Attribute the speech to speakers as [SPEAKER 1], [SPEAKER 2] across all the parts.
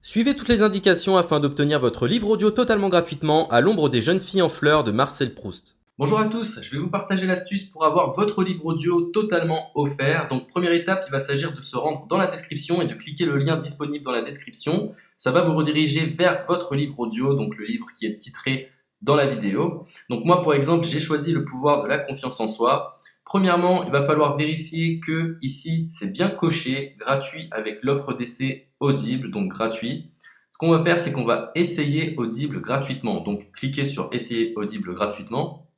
[SPEAKER 1] Suivez toutes les indications afin d'obtenir votre livre audio totalement gratuitement à l'ombre des jeunes filles en fleurs de Marcel Proust. Bonjour à tous, je vais vous partager l'astuce pour avoir votre livre audio totalement offert. Donc première étape, il va s'agir de se rendre dans la description et de cliquer le lien disponible dans la description. Ça va vous rediriger vers votre livre audio, donc le livre qui est titré dans la vidéo. Donc moi par exemple, j'ai choisi le pouvoir de la confiance en soi. Premièrement, il va falloir vérifier que ici c'est bien coché, gratuit avec l'offre d'essai Audible, donc gratuit. Ce qu'on va faire, c'est qu'on va essayer Audible gratuitement. Donc cliquez sur essayer Audible gratuitement.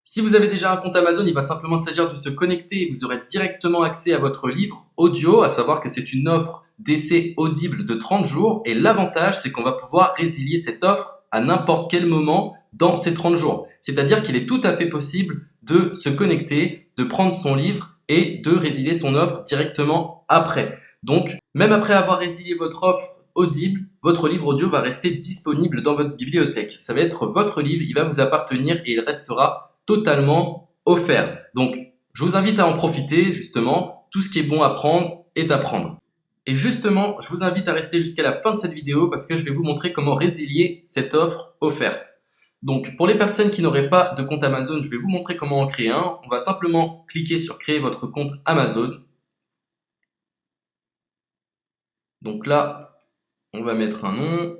[SPEAKER 1] Si vous avez déjà un compte Amazon, il va simplement s'agir de se connecter et vous aurez directement accès à votre livre audio, à savoir que c'est une offre d'essai Audible de 30 jours. Et l'avantage, c'est qu'on va pouvoir résilier cette offre à n'importe quel moment dans ces 30 jours. C'est-à-dire qu'il est tout à fait possible de se connecter, de prendre son livre et de résilier son offre directement après. Donc, même après avoir résilié votre offre Audible, votre livre audio va rester disponible dans votre bibliothèque. Ça va être votre livre, il va vous appartenir et il restera totalement offert. Donc, je vous invite à en profiter, justement. Tout ce qui est bon à prendre est à prendre. Et justement, je vous invite à rester jusqu'à la fin de cette vidéo parce que je vais vous montrer comment résilier cette offre offerte. Donc, pour les personnes qui n'auraient pas de compte Amazon, je vais vous montrer comment en créer un. On va simplement cliquer sur créer votre compte Amazon. Donc là, on va mettre un nom,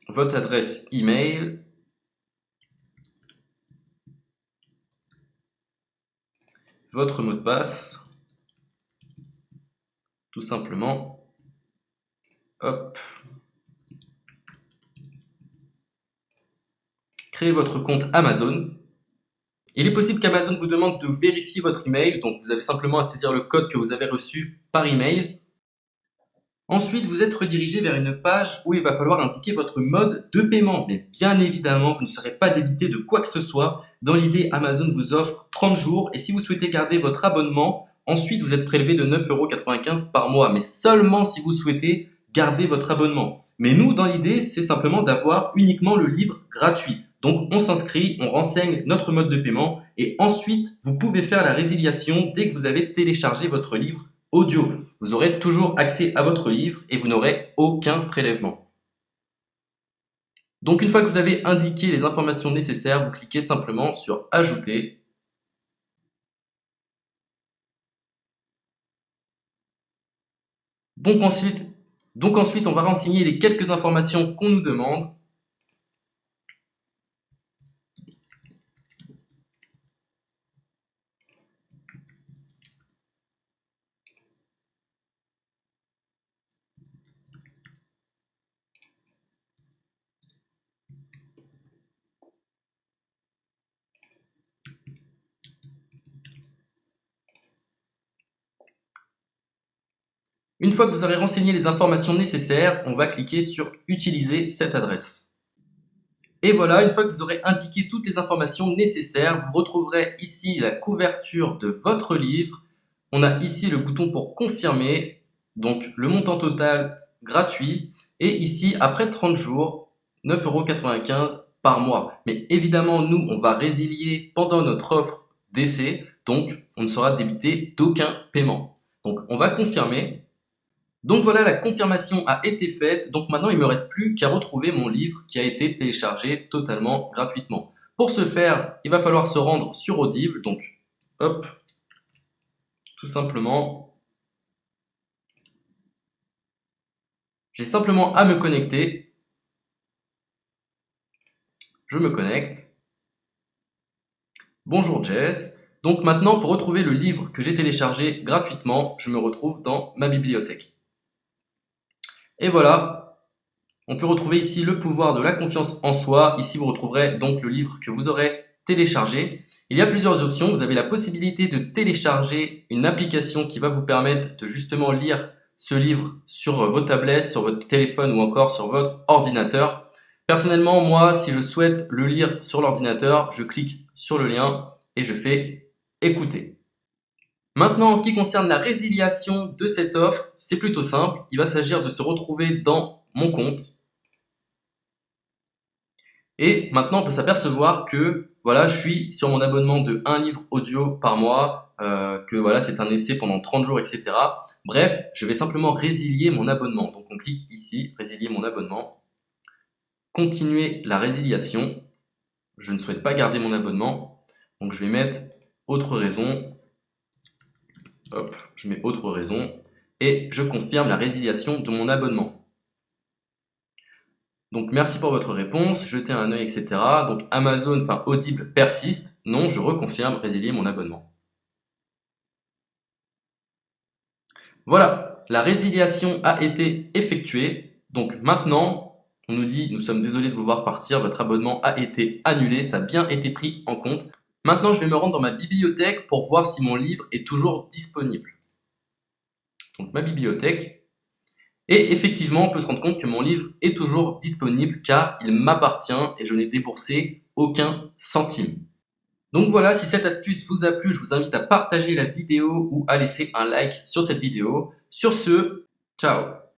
[SPEAKER 1] votre adresse email, votre mot de passe, tout simplement. Hop. Créez votre compte Amazon. Il est possible qu'Amazon vous demande de vérifier votre email, donc vous avez simplement à saisir le code que vous avez reçu par email. Ensuite, vous êtes redirigé vers une page où il va falloir indiquer votre mode de paiement. Mais bien évidemment, vous ne serez pas débité de quoi que ce soit. Dans l'idée, Amazon vous offre 30 jours et si vous souhaitez garder votre abonnement, ensuite vous êtes prélevé de 9,95 € par mois, mais seulement si vous souhaitez garder votre abonnement. Mais nous, dans l'idée, c'est simplement d'avoir uniquement le livre gratuit. Donc on s'inscrit, on renseigne notre mode de paiement et ensuite vous pouvez faire la résiliation dès que vous avez téléchargé votre livre audio. Vous aurez toujours accès à votre livre et vous n'aurez aucun prélèvement. Donc une fois que vous avez indiqué les informations nécessaires, vous cliquez simplement sur ajouter. Donc ensuite, on va renseigner les quelques informations qu'on nous demande. Une fois que vous aurez renseigné les informations nécessaires, on va cliquer sur utiliser cette adresse. Et voilà, une fois que vous aurez indiqué toutes les informations nécessaires, vous retrouverez ici la couverture de votre livre. On a ici le bouton pour confirmer, donc le montant total gratuit. Et ici, après 30 jours, 9,95 € par mois. Mais évidemment, nous, on va résilier pendant notre offre d'essai, donc on ne sera débité d'aucun paiement. Donc on va confirmer. Donc voilà, la confirmation a été faite. Donc maintenant, il ne me reste plus qu'à retrouver mon livre qui a été téléchargé totalement gratuitement. Pour ce faire, il va falloir se rendre sur Audible. Donc, hop, tout simplement. J'ai simplement à me connecter. Je me connecte. Bonjour Jess. Donc maintenant, pour retrouver le livre que j'ai téléchargé gratuitement, je me retrouve dans ma bibliothèque. Et voilà, on peut retrouver ici le pouvoir de la confiance en soi. Ici, vous retrouverez donc le livre que vous aurez téléchargé. Il y a plusieurs options. Vous avez la possibilité de télécharger une application qui va vous permettre de justement lire ce livre sur vos tablettes, sur votre téléphone ou encore sur votre ordinateur. Personnellement, moi, si je souhaite le lire sur l'ordinateur, je clique sur le lien et je fais écouter. Maintenant, en ce qui concerne la résiliation de cette offre, c'est plutôt simple. Il va s'agir de se retrouver dans mon compte. Et maintenant, on peut s'apercevoir que voilà, je suis sur mon abonnement de 1 livre audio par mois, que voilà, c'est un essai pendant 30 jours, etc. Bref, je vais simplement résilier mon abonnement. Donc on clique ici, résilier mon abonnement, continuer la résiliation. Je ne souhaite pas garder mon abonnement, donc je vais mettre autre raison. Hop, je mets autre raison et je confirme la résiliation de mon abonnement. Donc merci pour votre réponse, jetez un œil, etc. Donc Amazon, enfin Audible persiste. Non, je reconfirme, résilier mon abonnement. Voilà, la résiliation a été effectuée. Donc maintenant, on nous dit, nous sommes désolés de vous voir partir, votre abonnement a été annulé, ça a bien été pris en compte. Maintenant, je vais me rendre dans ma bibliothèque pour voir si mon livre est toujours disponible. Donc ma bibliothèque. Et effectivement, on peut se rendre compte que mon livre est toujours disponible car il m'appartient et je n'ai déboursé aucun centime. Donc voilà, si cette astuce vous a plu, je vous invite à partager la vidéo ou à laisser un like sur cette vidéo. Sur ce, ciao!